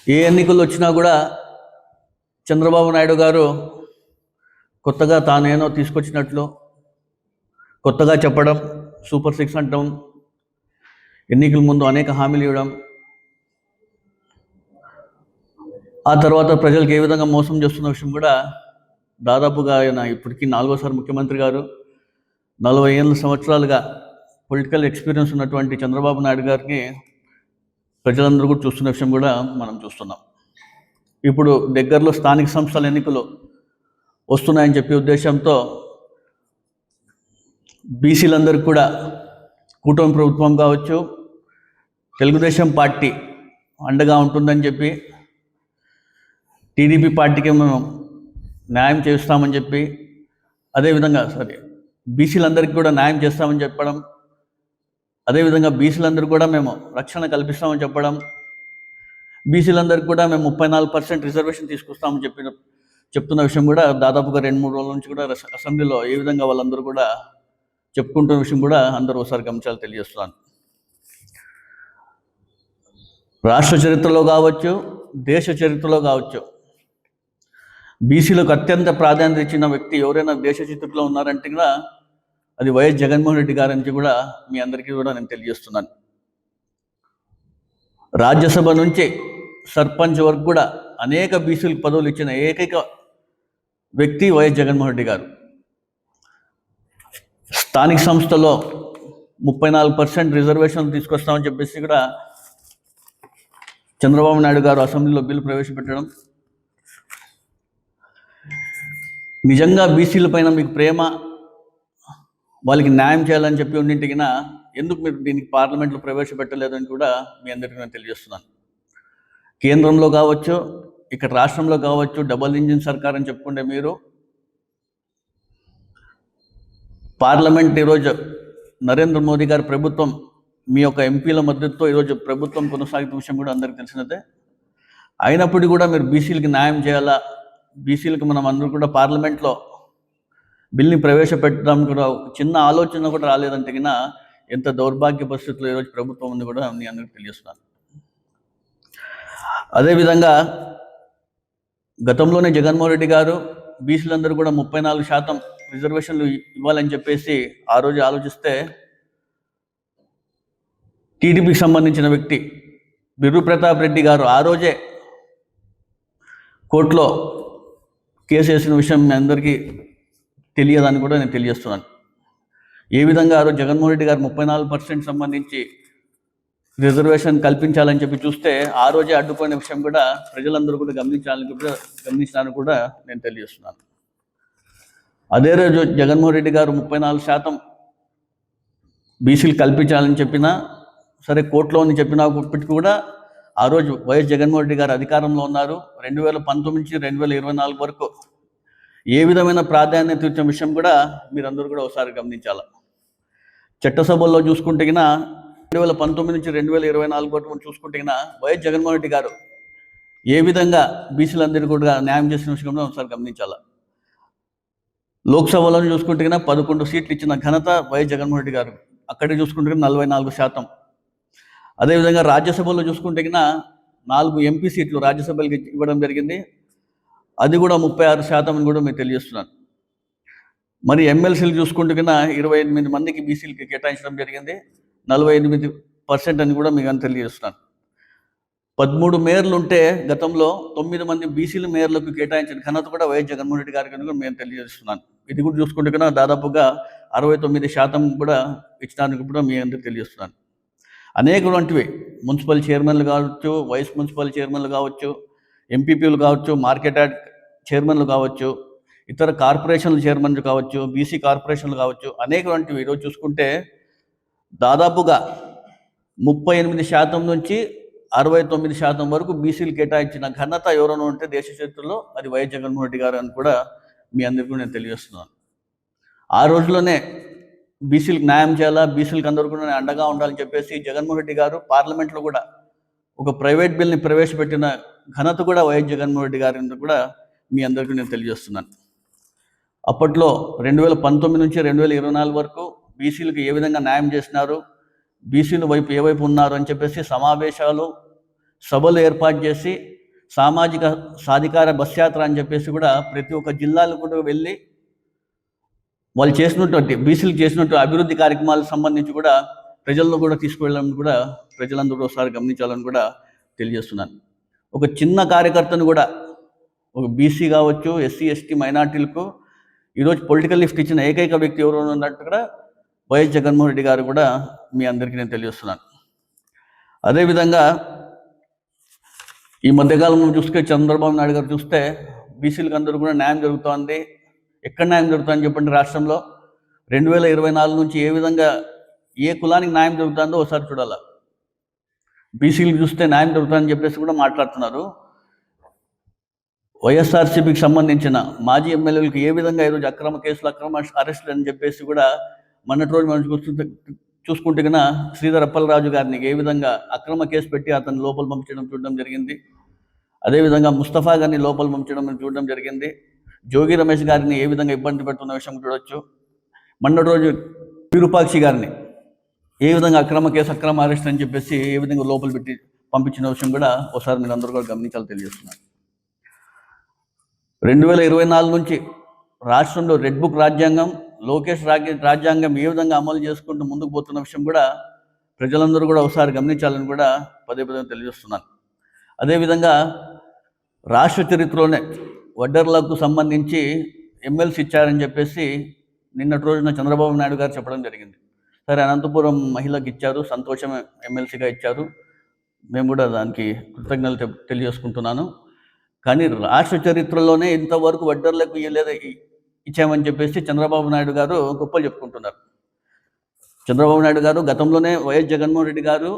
ఏ ఎన్నికలు వచ్చినా కూడా చంద్రబాబు నాయుడు గారు కొత్తగా తానేనో తీసుకొచ్చినట్లు కొత్తగా చెప్పడం, సూపర్ సిక్స్ అంటాం, ఎన్నికల ముందు అనేక హామీలు ఇవ్వడం, ఆ తర్వాత ప్రజలకు ఏ విధంగా మోసం చేస్తున్న విషయం కూడా దాదాపుగా ఆయన ఇప్పటికీ 4వసారి ముఖ్యమంత్రి గారు, 40 సంవత్సరాలుగా పొలిటికల్ ఎక్స్పీరియన్స్ ఉన్నటువంటి చంద్రబాబు నాయుడు గారికి ప్రజలందరూ కూడా చూస్తున్న విషయం కూడా మనం చూస్తున్నాం. ఇప్పుడు దగ్గరలో స్థానిక సంస్థల ఎన్నికలు వస్తున్నాయని చెప్పే ఉద్దేశంతో బీసీలందరికీ కూడా కూటమి ప్రభుత్వం కావచ్చు, తెలుగుదేశం పార్టీ అండగా ఉంటుందని చెప్పి, టీడీపీ పార్టీకి మేము న్యాయం చేస్తామని చెప్పి, అదేవిధంగా బీసీలందరికీ కూడా న్యాయం చేస్తామని చెప్పడం, అదేవిధంగా బీసీలందరికీ కూడా మేము రక్షణ కల్పిస్తామని చెప్పడం, బీసీలందరికీ కూడా మేము 34% రిజర్వేషన్ తీసుకొస్తామని చెప్తున్న విషయం కూడా దాదాపుగా 2-3 రోజుల నుంచి కూడా అసెంబ్లీలో ఏ విధంగా వాళ్ళందరూ కూడా చెప్పుకుంటున్న విషయం కూడా అందరూ ఒకసారి గమనించాలి తెలియజేస్తున్నాను. రాష్ట్ర చరిత్రలో కావచ్చు, దేశ చరిత్రలో కావచ్చు, బీసీలకు అత్యంత ప్రాధాన్యత ఇచ్చిన వ్యక్తి ఎవరైనా దేశ చరిత్రలో ఉన్నారంటే కూడా అది వైఎస్ జగన్మోహన్ రెడ్డి గారి నుంచి కూడా మీ అందరికీ కూడా నేను తెలియజేస్తున్నాను. రాజ్యసభ నుంచి సర్పంచ్ వరకు కూడా అనేక బీసీలకు పదవులు ఇచ్చిన ఏకైక వ్యక్తి వైఎస్ జగన్మోహన్ రెడ్డి గారు. స్థానిక సంస్థలో 34% రిజర్వేషన్లు తీసుకొస్తామని చెప్పేసి కూడా చంద్రబాబు నాయుడు గారు అసెంబ్లీలో బిల్లు ప్రవేశపెట్టడం, నిజంగా బీసీల పైన మీకు ప్రేమ, వాళ్ళకి న్యాయం చేయాలని చెప్పి ఉండింటికినా ఎందుకు మీరు దీనికి పార్లమెంట్లో ప్రవేశపెట్టలేదని కూడా మీ అందరికీ నేను తెలియజేస్తున్నాను. కేంద్రంలో కావచ్చు, ఇక్కడ రాష్ట్రంలో కావచ్చు, డబుల్ ఇంజిన్ సర్కార్ అని చెప్పుకుంటే మీరు పార్లమెంట్ ఈరోజు నరేంద్ర మోదీ గారి ప్రభుత్వం మీ యొక్క ఎంపీల మద్దతుతో ఈరోజు ప్రభుత్వం కొనసాగుతున్న విషయం కూడా అందరికీ తెలిసినదే. అయినప్పటికీ కూడా మీరు బీసీలకి న్యాయం చేయాలా, బీసీలకు మనం అందరూ కూడా పార్లమెంట్లో బిల్ని ప్రవేశపెట్టడం కూడా చిన్న ఆలోచన కూడా రాలేదంటే కన్నా ఎంత దౌర్భాగ్య పరిస్థితుల్లో ఈరోజు ప్రభుత్వం ఉంది కూడా మీ అందరికీ తెలియజేస్తున్నాను. అదేవిధంగా గతంలోనే జగన్మోహన్ రెడ్డి గారు బీసీలందరూ కూడా 34% రిజర్వేషన్లు ఇవ్వాలని చెప్పేసి ఆ రోజు ఆలోచిస్తే టీడీపీకి సంబంధించిన వ్యక్తి బిర్రు ప్రతాప్ రెడ్డి గారు ఆ రోజే కోర్టులో కేసు వేసిన విషయం మీ అందరికీ తెలియదని కూడా నేను తెలియజేస్తున్నాను. ఏ విధంగా ఆ రోజు జగన్మోహన్ రెడ్డి గారు 34% సంబంధించి రిజర్వేషన్ కల్పించాలని చెప్పి చూస్తే ఆ రోజే అడ్డుకునే విషయం కూడా ప్రజలందరూ కూడా గమనించాలని కూడా నేను తెలియజేస్తున్నాను. అదే రోజు జగన్మోహన్ రెడ్డి గారు 34% బీసీలు కల్పించాలని చెప్పినా సరే, కోర్టులో అని చెప్పినప్పటికీ కూడా ఆ రోజు వైఎస్ జగన్మోహన్ రెడ్డి గారు అధికారంలో ఉన్నారు. 2019 నుంచి 2024 వరకు ఏ విధమైన ప్రాధాన్యత ఇచ్చిన విషయం కూడా మీరందరూ కూడా ఒకసారి గమనించాలి. చట్టసభల్లో చూసుకుంటే 2019 నుంచి 2024 వరకు చూసుకుంటే వైఎస్ జగన్మోహన్ రెడ్డి గారు ఏ విధంగా బీసీలందరికీ కూడా న్యాయం చేసిన విషయం కూడా ఒకసారి గమనించాలి. లోక్సభలో చూసుకుంటే 11 సీట్లు ఇచ్చిన ఘనత వైఎస్ జగన్మోహన్ రెడ్డి గారు, అక్కడే చూసుకుంటే 44%. అదేవిధంగా రాజ్యసభలో చూసుకుంటే 4 ఎంపీ సీట్లు రాజ్యసభకి ఇవ్వడం జరిగింది, అది కూడా 36% అని కూడా మీరు తెలియజేస్తున్నాను. మరి ఎమ్మెల్సీలు చూసుకుంటే 28 మందికి బీసీలకి కేటాయించడం జరిగింది, 48% అని కూడా మీకు తెలియజేస్తున్నాను. 13 మేయర్లు ఉంటే గతంలో 9 మంది బీసీలు మేయర్లకు కేటాయించిన ఘనత కూడా వైఎస్ జగన్మోహన్ రెడ్డి గారికి కూడా మేము తెలియజేస్తున్నాను. ఇది కూడా చూసుకుంటే దాదాపుగా 69% కూడా ఇచ్చడానికి కూడా మీ అందరికీ తెలియజేస్తున్నాను. అనేకటువంటివి మున్సిపల్ చైర్మన్లు కావచ్చు, వైస్ మున్సిపల్ చైర్మన్లు కావచ్చు, ఎంపీపీలు కావచ్చు, మార్కెట్ యార్డ్ చైర్మన్లు కావచ్చు, ఇతర కార్పొరేషన్ల చైర్మన్లు కావచ్చు, బీసీ కార్పొరేషన్లు కావచ్చు, అనేకటువంటివి ఈరోజు చూసుకుంటే దాదాపుగా 38% నుంచి 69% వరకు బీసీలు కేటాయించిన ఘనత ఎవరైనా ఉంటే దేశ చరిత్రలో అది వైఎస్ జగన్మోహన్ రెడ్డి గారు అని కూడా మీ అందరికీ నేను తెలియజేస్తున్నాను. ఆ రోజుల్లోనే బీసీలకు న్యాయం చేయాలా, బీసీలకు అందరూ కూడా అండగా ఉండాలని చెప్పేసి జగన్మోహన్ రెడ్డి గారు పార్లమెంట్లో కూడా ఒక ప్రైవేట్ బిల్ని ప్రవేశపెట్టిన ఘనత కూడా వైఎస్ జగన్మోహన్ రెడ్డి గారిని కూడా మీ అందరికీ నేను తెలియజేస్తున్నాను. అప్పట్లో 2019 నుంచి 2024 వరకు బీసీలకు ఏ విధంగా న్యాయం చేసినారు, బీసీల వైపు ఏ వైపు ఉన్నారు అని చెప్పేసి సమావేశాలు, సభలు ఏర్పాటు చేసి సామాజిక సాధికార బస్ యాత్ర అని చెప్పేసి కూడా ప్రతి ఒక్క జిల్లాలో కూడా వెళ్ళి వాళ్ళు చేసినటువంటి బీసీలకు చేసినట్టు అభివృద్ధి కార్యక్రమాలకు సంబంధించి కూడా ప్రజలను కూడా తీసుకువెళ్ళాలని కూడా ప్రజలందరూ ఒకసారి గమనించాలని కూడా తెలియజేస్తున్నాను. ఒక చిన్న కార్యకర్తను కూడా, ఒక బీసీ కావచ్చు, ఎస్సీ ఎస్టీ మైనార్టీలకు ఈరోజు పొలిటికల్ లిఫ్ట్ ఇచ్చిన ఏకైక వ్యక్తి ఎవరు ఉన్నట్టు కూడా వైఎస్ జగన్మోహన్ రెడ్డి గారు కూడా మీ అందరికీ నేను తెలియజేస్తున్నాను. అదేవిధంగా ఈ మధ్యకాలంలో చూస్తే చంద్రబాబు నాయుడు గారు చూస్తే బీసీలకు అందరూ కూడా న్యాయం జరుగుతోంది. ఎక్కడ న్యాయం జరుగుతుందని చెప్పండి రాష్ట్రంలో 2024 నుంచి ఏ విధంగా ఏ కులానికి న్యాయం జరుగుతుందో ఒకసారి చూడాలి. బీసీలకు చూస్తే న్యాయం జరుగుతుందని చెప్పేసి కూడా మాట్లాడుతున్నారు. వైఎస్ఆర్సీపీకి సంబంధించిన మాజీ ఎమ్మెల్యేలకు ఏ విధంగా ఈరోజు అక్రమ కేసులు, అక్రమ అరెస్టులు అని చెప్పేసి కూడా మొన్నటి రోజు మనం చూసుకుంటే కన్నా శ్రీధర్ అప్పలరాజు గారిని ఏ విధంగా అక్రమ కేసు పెట్టి అతన్ని లోపల పంపించడం చూడడం జరిగింది. అదేవిధంగా ముస్తఫా గారిని లోపల పంపించడం చూడడం జరిగింది. జోగి రమేష్ గారిని ఏ విధంగా ఇబ్బంది పెడుతున్న విషయం చూడవచ్చు. మొన్నటి రోజు విరూపాక్షి గారిని ఏ విధంగా అక్రమ కేసు, అక్రమ అరెస్ట్ అని చెప్పేసి ఏ విధంగా లోపల పెట్టి పంపించిన విషయం కూడా ఒకసారి మీరు అందరూ కూడా గమనించాలి తెలియజేస్తున్నారు. 2024 నుంచి రాష్ట్రంలో రెడ్ బుక్ రాజ్యాంగం, లోకేష్ రాజ్యాంగం ఏ విధంగా అమలు చేసుకుంటూ ముందుకు పోతున్న విషయం కూడా ప్రజలందరూ కూడా ఒకసారి గమనించాలని కూడా పదే పదే తెలియజేస్తున్నాను. అదేవిధంగా రాష్ట్ర చరిత్రలోనే వడ్డర్లకు సంబంధించి ఎమ్మెల్సీ ఇచ్చారని చెప్పేసి నిన్నటి రోజున చంద్రబాబు నాయుడు గారు చెప్పడం జరిగింది. సరే, అనంతపురం మహిళకి ఇచ్చారు, సంతోషం, ఎమ్మెల్సీగా ఇచ్చారు, మేము కూడా దానికి కృతజ్ఞతలు తెలియజేసుకుంటున్నాను. కానీ రాష్ట్ర చరిత్రలోనే ఇంతవరకు వడ్డర్లకు ఇచ్చామని చెప్పేసి చంద్రబాబు నాయుడు గారు గొప్పలు చెప్పుకుంటున్నారు. చంద్రబాబు నాయుడు గారు గతంలోనే వైఎస్ జగన్మోహన్ రెడ్డి గారు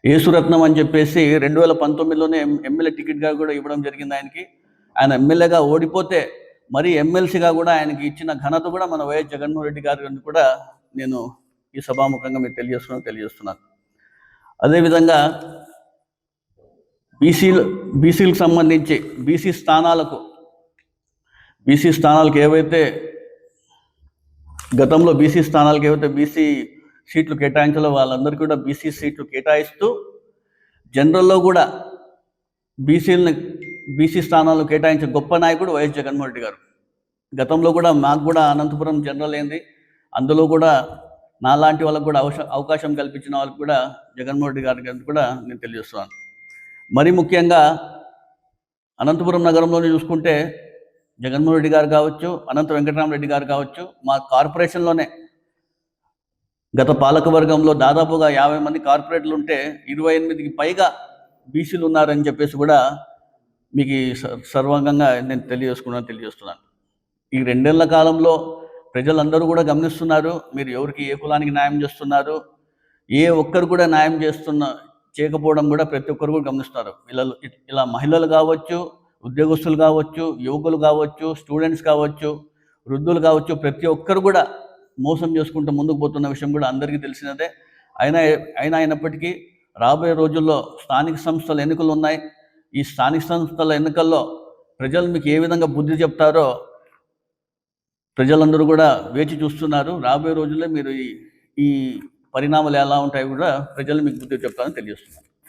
యేసురత్నం అని చెప్పేసి 2019లోనే ఎమ్మెల్యే టికెట్గా కూడా ఇవ్వడం జరిగింది ఆయనకి. ఆయన ఎమ్మెల్యేగా ఓడిపోతే మరి ఎమ్మెల్సీగా కూడా ఆయనకి ఇచ్చిన ఘనత కూడా మన వైఎస్ జగన్మోహన్ రెడ్డి గారు అని కూడా నేను ఈ సభాముఖంగా మీకు తెలియజేస్తున్నాను. అదేవిధంగా బీసీలకు సంబంధించి బీసీ స్థానాలకు ఏవైతే గతంలో బీసీ సీట్లు కేటాయించాలో వాళ్ళందరికీ కూడా బీసీ సీట్లు కేటాయిస్తూ జనరల్లో కూడా బీసీ స్థానాలు కేటాయించే గొప్ప నాయకుడు వైఎస్ జగన్మోహన్ రెడ్డి గారు. గతంలో కూడా మాకు కూడా అనంతపురం జనరల్ అయింది, అందులో కూడా నాలాంటి వాళ్ళకు కూడా అవకాశం కల్పించిన వాళ్ళకి కూడా జగన్మోహన్ రెడ్డి గారికి కూడా నేను తెలియజేస్తున్నాను. మరీ ముఖ్యంగా అనంతపురం నగరంలోనే చూసుకుంటే జగన్మోహన్ రెడ్డి గారు కావచ్చు, అనంత వెంకటరామరెడ్డి గారు కావచ్చు, మా కార్పొరేషన్లోనే గత పాలకవర్గంలో దాదాపుగా 50 మంది కార్పొరేటర్లు ఉంటే 28కి పైగా బీసీలు ఉన్నారని చెప్పేసి కూడా మీకు సర్వంగంగా నేను తెలియజేస్తున్నాను. ఈ 2 ఏళ్ల కాలంలో ప్రజలందరూ కూడా గమనిస్తున్నారు, మీరు ఎవరికి ఏ కులానికి న్యాయం చేస్తున్నారు, ఏ ఒక్కరు కూడా న్యాయం చేయకపోవడం కూడా ప్రతి ఒక్కరు కూడా గమనిస్తున్నారు. ఇలా మహిళలు కావచ్చు, ఉద్యోగస్తులు కావచ్చు, యువకులు కావచ్చు, స్టూడెంట్స్ కావచ్చు, వృద్ధులు కావచ్చు, ప్రతి ఒక్కరు కూడా మోసం చేసుకుంటూ ముందుకు పోతున్న విషయం కూడా అందరికీ తెలిసినదే. అయినప్పటికీ రాబోయే రోజుల్లో స్థానిక సంస్థల ఎన్నికలు ఉన్నాయి. ఈ స్థానిక సంస్థల ఎన్నికల్లో ప్రజలు మీకు ఏ విధంగా బుద్ధి చెప్తారో ప్రజలందరూ కూడా వేచి చూస్తున్నారు. రాబోయే రోజుల్లో మీరు ఈ పరిణామాలు ఎలా ఉంటాయో కూడా ప్రజలు మీకు బుద్ధి చెప్తారని తెలియజేస్తున్నారు.